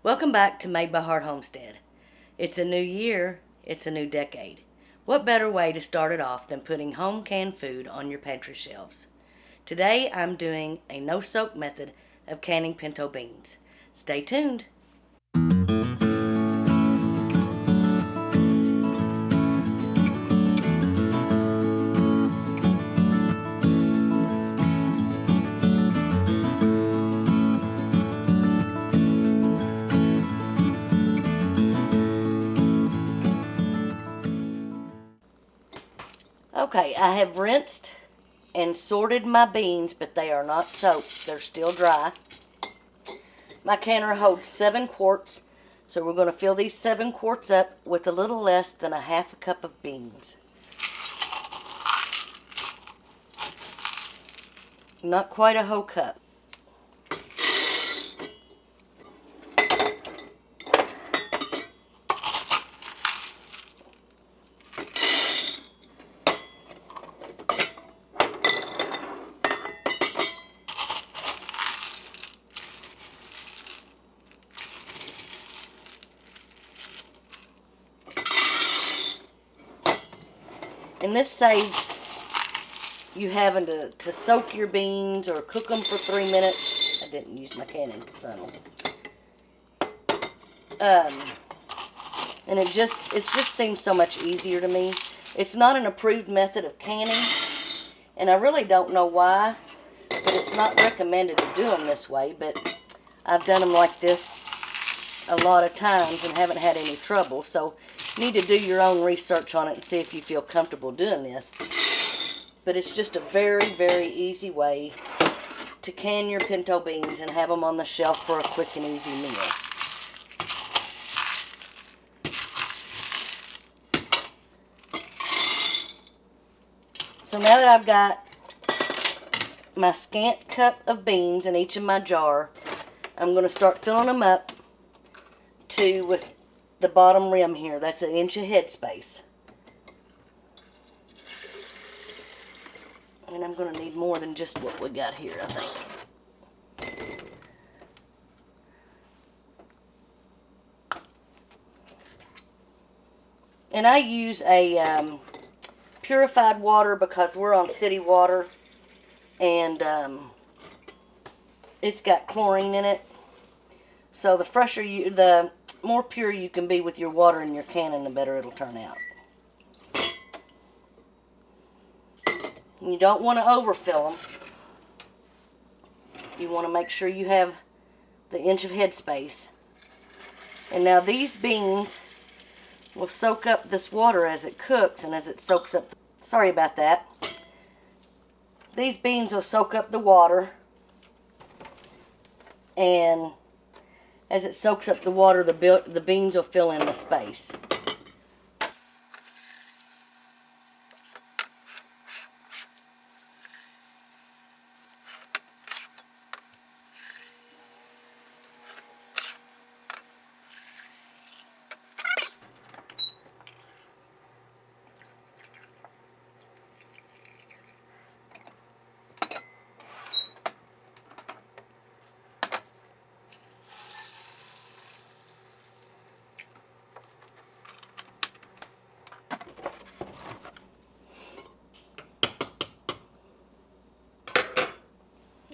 Welcome back to Made by Heart Homestead. It's a new year, it's a new decade. What better way to start it off than putting home canned food on your pantry shelves? Today I'm doing a no-soak method of canning pinto beans. Stay tuned. Okay, I have rinsed and sorted my beans, but they are not soaked. They're still dry. My canner holds 7 quarts, so we're going to fill these 7 quarts up with a little less than a half a cup of beans. Not quite a whole cup. And this saves you having to soak your beans or cook them for 3 minutes. I didn't use my canning funnel. And it just seems so much easier to me. It's not an approved method of canning, and I really don't know why, but it's not recommended to do them this way. But I've done them like this a lot of times and haven't had any trouble. So you need to do your own research on it and see if you feel comfortable doing this. But it's just a very, very easy way to can your pinto beans and have them on the shelf for a quick and easy meal. So now that I've got my scant cup of beans in each of my jar, I'm going to start filling them up with the bottom rim here. That's 1 inch of headspace. And I'm going to need more than just what we got here, I think. And I use a purified water because we're on city water, and it's got chlorine in it. So the more pure you can be with your water in your canning, the better it'll turn out. You don't want to overfill them. You want to make sure you have the 1 inch of headspace. And now these beans will soak up this water as it cooks, and as it soaks up, sorry about that. These beans will soak up the water, and as it soaks up the water, the beans will fill in the space.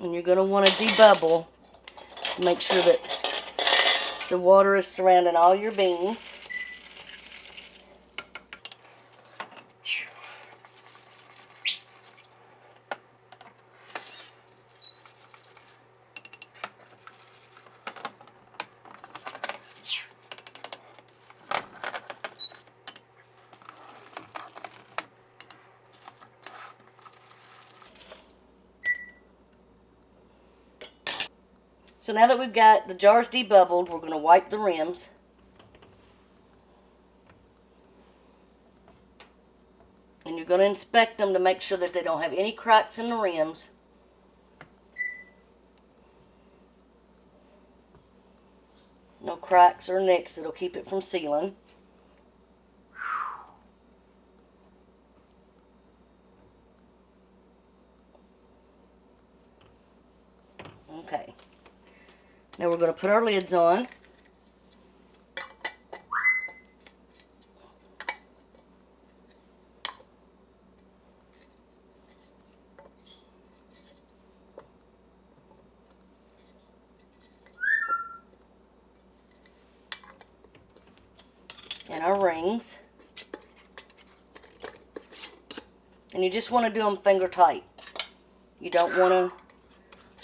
And you're going to want to debubble to make sure that the water is surrounding all your beans. So now that we've got the jars debubbled, we're going to wipe the rims. And you're going to inspect them to make sure that they don't have any cracks in the rims. No cracks or nicks that'll keep it from sealing. Okay. Now we're going to put our lids on. and our rings. And you just want to do them finger tight. You don't want to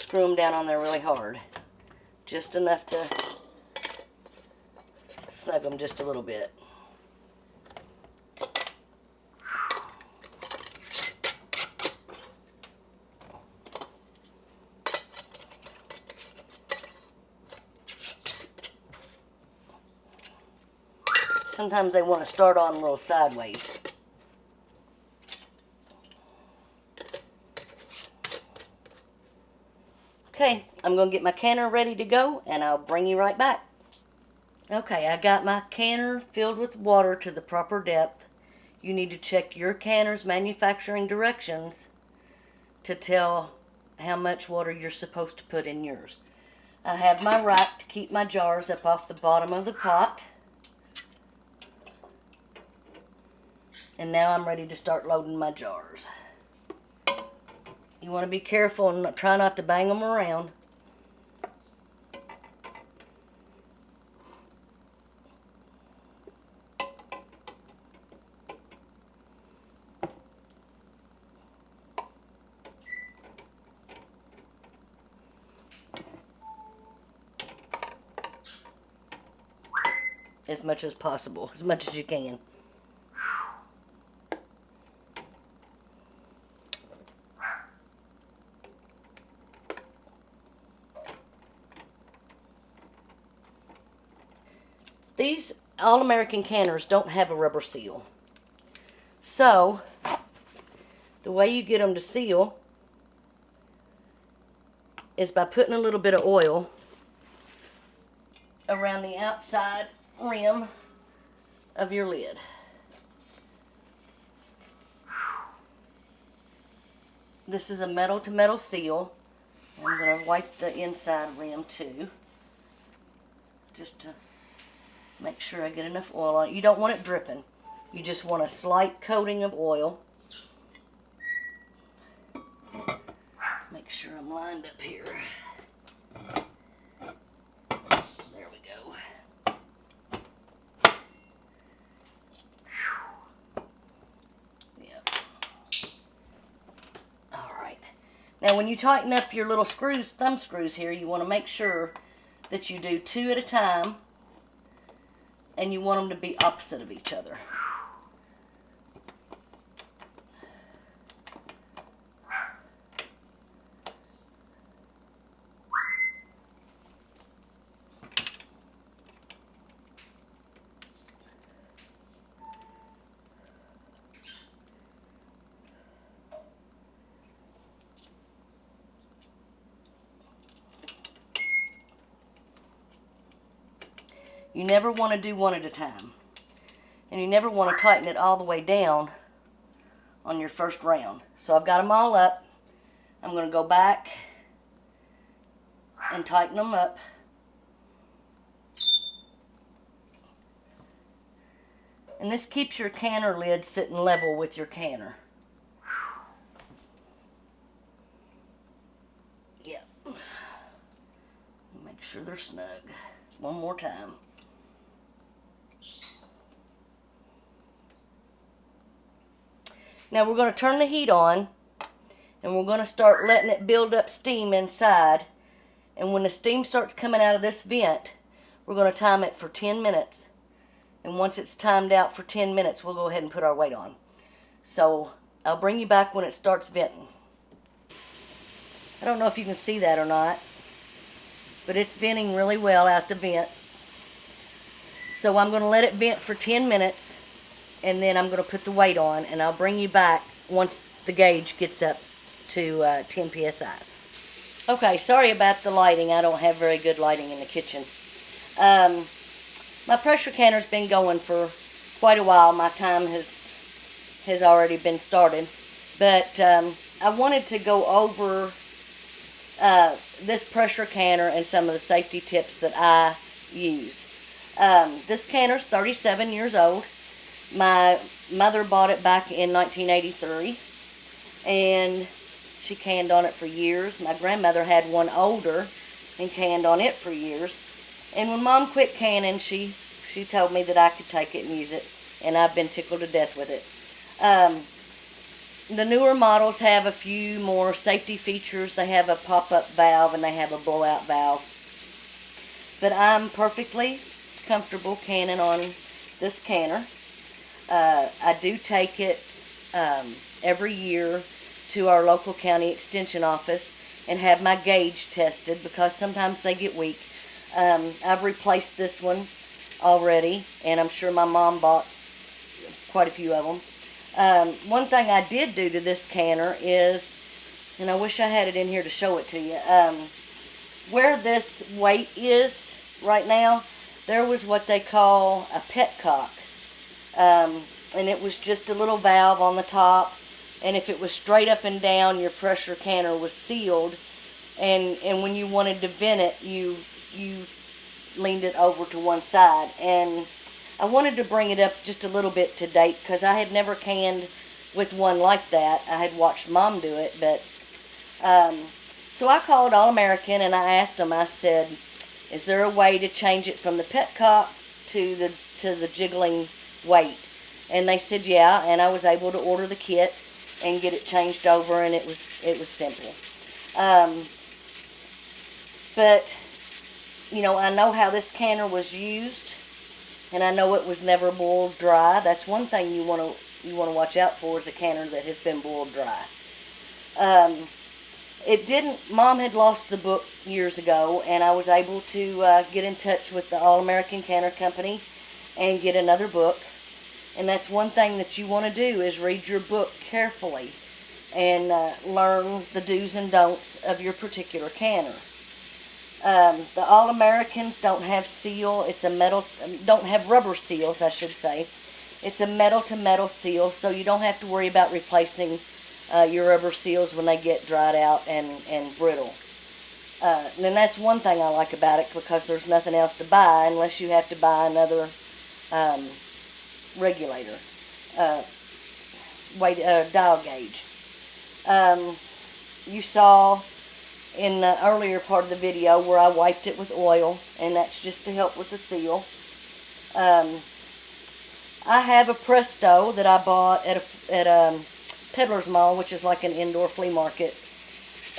screw them down on there really hard. Just enough to snug them just a little bit. Sometimes they want to start on a little sideways. Okay, I'm going to get my canner ready to go, and I'll bring you right back. Okay, I got my canner filled with water to the proper depth. You need to check your canner's manufacturing directions to tell how much water you're supposed to put in yours. I have my rack to keep my jars up off the bottom of the pot. And now I'm ready to start loading my jars. You want to be careful and try not to bang them around. As much as possible, as much as you can. These All-American canners don't have a rubber seal. So, the way you get them to seal is by putting a little bit of oil around the outside rim of your lid. This is a metal to metal seal. I'm going to wipe the inside rim too, just to make sure I get enough oil on it. You don't want it dripping. You just want a slight coating of oil. Make sure I'm lined up here. There we go. Yep. Alright. Now when you tighten up your little screws, thumb screws here, you want to make sure that you do 2 at a time. And you want them to be opposite of each other. You never want to do one at a time. And you never want to tighten it all the way down on your first round. So I've got them all up. I'm going to go back and tighten them up. And this keeps your canner lid sitting level with your canner. Yep. Make sure they're snug. One more time. Now we're going to turn the heat on, and we're going to start letting it build up steam inside. And when the steam starts coming out of this vent, we're going to time it for 10 minutes. And once it's timed out for 10 minutes, we'll go ahead and put our weight on. So I'll bring you back when it starts venting. I don't know if you can see that or not, but it's venting really well out the vent. So I'm going to let it vent for 10 minutes. And then I'm going to put the weight on, and I'll bring you back once the gauge gets up to 10 psi. Okay, sorry about the lighting. I don't have very good lighting in the kitchen. My pressure canner's been going for quite a while. My time has already been started. But I wanted to go over this pressure canner and some of the safety tips that I use. This canner's 37 years old. My mother bought it back in 1983, and she canned on it for years. My grandmother had one older and canned on it for years. And when Mom quit canning, she she told me that I could take it and use it, and I've been tickled to death with it. The newer models have a few more safety features. They have a pop-up valve and they have a blowout valve. But I'm perfectly comfortable canning on this canner. I do take it every year to our local county extension office and have my gauge tested because sometimes they get weak. I've replaced this one already, and I'm sure my mom bought quite a few of them. One thing I did do to this canner is, and I wish I had it in here to show it to you, where this weight is right now, there was what they call a petcock. And it was just a little valve on the top, and if it was straight up and down, your pressure canner was sealed, and when you wanted to vent it, you leaned it over to one side. And I wanted to bring it up just a little bit to date because I had never canned with one like that. I had watched Mom do it, but so I called All-American and I asked them. I said, "Is there a way to change it from the petcock to the jiggling weight?" And they said, "Yeah." And I was able to order the kit and get it changed over, and it was simple. But you know, I know how this canner was used. And I know it was never boiled dry. That's one thing you want to watch out for, is a canner that has been boiled dry. Mom had lost the book years ago, and I was able to get in touch with the All-American Canner Company and get another book. And that's one thing that you want to do, is read your book carefully and learn the do's and don'ts of your particular canner. The All-Americans don't have seal. It's a metal, don't have rubber seals, I should say. It's a metal-to-metal seal, so you don't have to worry about replacing your rubber seals when they get dried out and brittle. And that's one thing I like about it, because there's nothing else to buy unless you have to buy another regulator, dial gauge. You saw in the earlier part of the video where I wiped it with oil, and that's just to help with the seal. I have a Presto that I bought at Peddler's Mall, which is like an indoor flea market,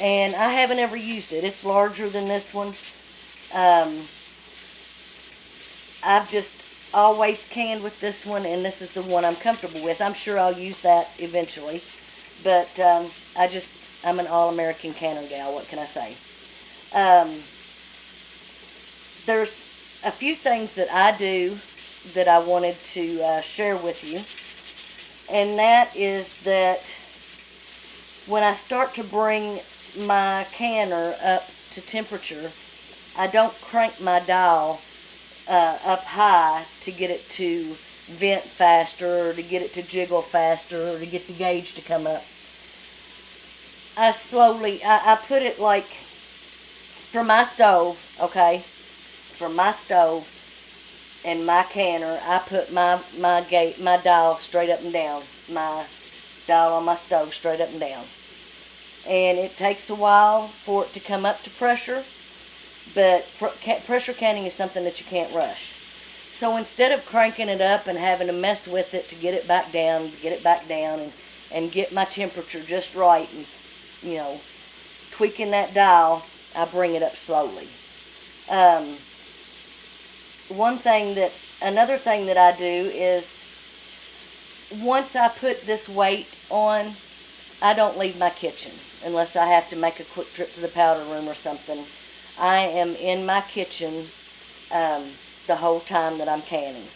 and I haven't ever used it. It's larger than this one. I've just always canned with this one, and this is the one I'm comfortable with. I'm sure I'll use that eventually, but I'm an All-American canner gal, what can I say? There's a few things that I do that I wanted to share with you, and that is that when I start to bring my canner up to temperature, I don't crank my dial up high to get it to vent faster, or to get it to jiggle faster, or to get the gauge to come up. I put it like, for my stove, okay, for my stove and my canner, I put my dial straight up and down, my dial on my stove straight up and down. And it takes a while for it to come up to pressure, but pressure canning is something that you can't rush. So instead of cranking it up and having to mess with it to get it back down, and get my temperature just right, and you know, tweaking that dial, I bring it up slowly. Another thing that I do is, once I put this weight on, I don't leave my kitchen unless I have to make a quick trip to the powder room or something. I am in my kitchen the whole time that I'm canning.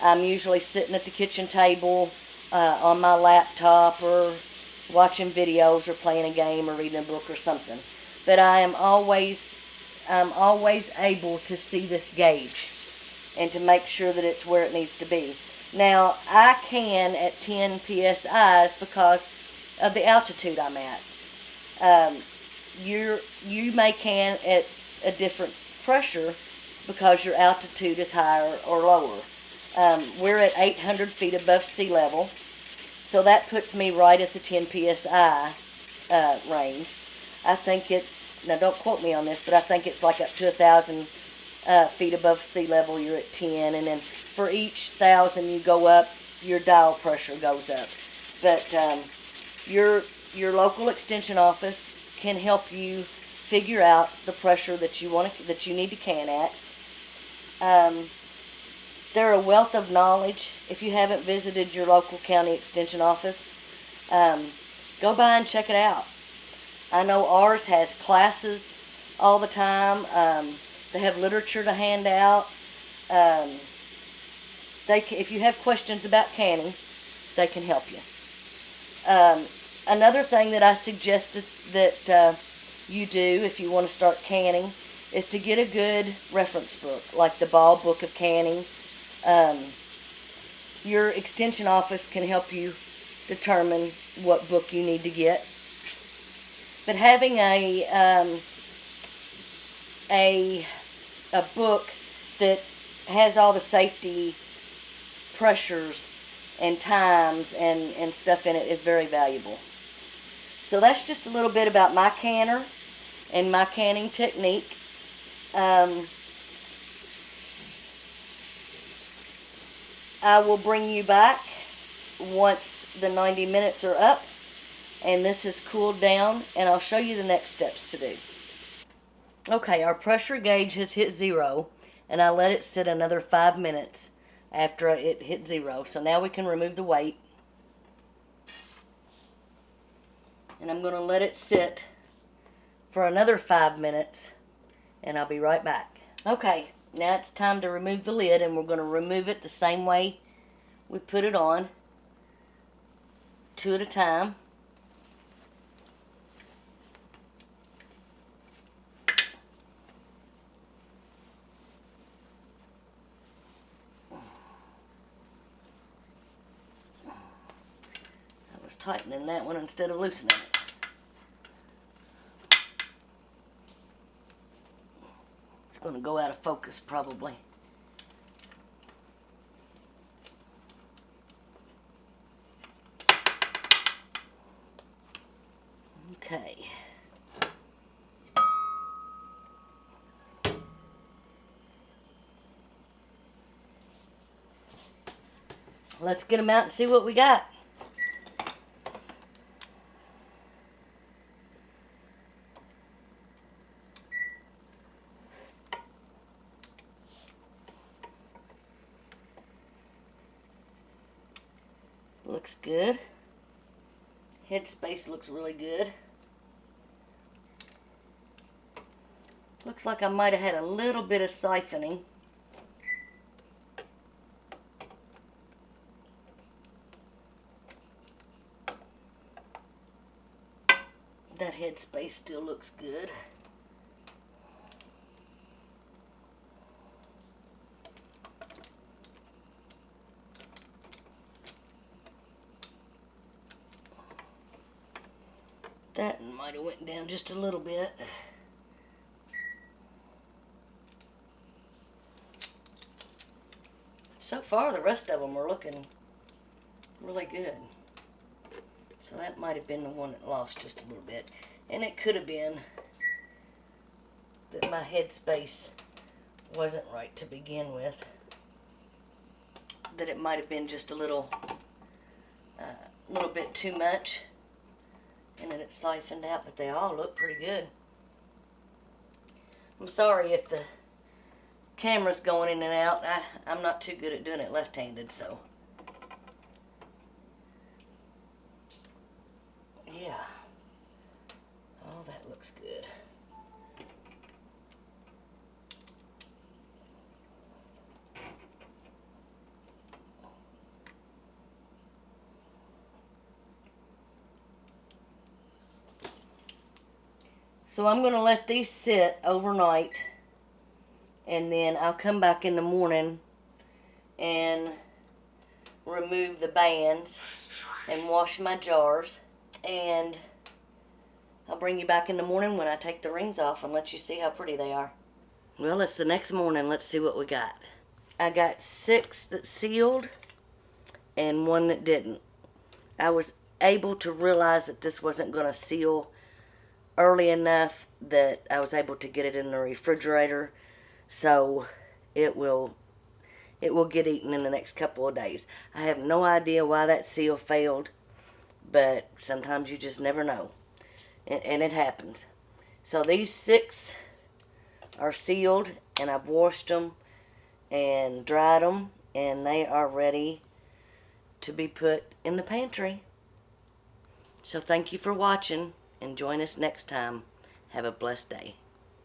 I'm usually sitting at the kitchen table on my laptop, or watching videos, or playing a game, or reading a book or something. But I'm always able to see this gauge and to make sure that it's where it needs to be. Now, I can at 10 psi's because of the altitude I'm at. You may can at a different pressure because your altitude is higher or lower. We're at 800 feet above sea level, so that puts me right at the 10 psi range. I think it's, now don't quote me on this, but I think it's like up to 1,000 feet above sea level, you're at 10. And then for each 1,000 you go up, your dial pressure goes up. But your local extension office can help you figure out the pressure that you need to can at. They're a wealth of knowledge. If you haven't visited your local county extension office, go by and check it out. I know ours has classes all the time. They have literature to hand out. If you have questions about canning, they can help you. Another thing that I suggested that you do if you want to start canning is to get a good reference book, like the Ball Book of Canning. Your extension office can help you determine what book you need to get. But having a book that has all the safety pressures and times and stuff in it is very valuable. So that's just a little bit about my canner and my canning technique. I will bring you back once the 90 minutes are up and this has cooled down, and I'll show you the next steps to do. Okay, our pressure gauge has hit 0, and I let it sit another 5 minutes after it hit 0. So now we can remove the weight. And I'm going to let it sit for another 5 minutes, and I'll be right back. Okay, now it's time to remove the lid, and we're going to remove it the same way we put it on, 2 at a time. I was tightening that one instead of loosening it. It's going to go out of focus probably. Okay. Let's get them out and see what we got. Looks good. Headspace looks really good. Looks like I might have had a little bit of siphoning. That headspace still looks good. That might have went down just a little bit. So far, the rest of them are looking really good. So that might have been the one that lost just a little bit. And it could have been that my headspace wasn't right to begin with. That it might have been just a little bit too much. And then it siphoned out, but they all look pretty good. I'm sorry if the camera's going in and out. I'm not too good at doing it left-handed, so. Yeah. Oh, that looks good. So I'm going to let these sit overnight, and then I'll come back in the morning and remove the bands and wash my jars, and I'll bring you back in the morning when I take the rings off and let you see how pretty they are. Well, it's the next morning. Let's see what we got. I got 6 that sealed and 1 that didn't. I was able to realize that this wasn't going to seal early enough that I was able to get it in the refrigerator So it will get eaten in the next couple of days. I have no idea why that seal failed, but sometimes you just never know. And it happens. So these 6 are sealed, and I've washed them and dried them, and they are ready to be put in the pantry. So thank you for watching, and join us next time. Have a blessed day.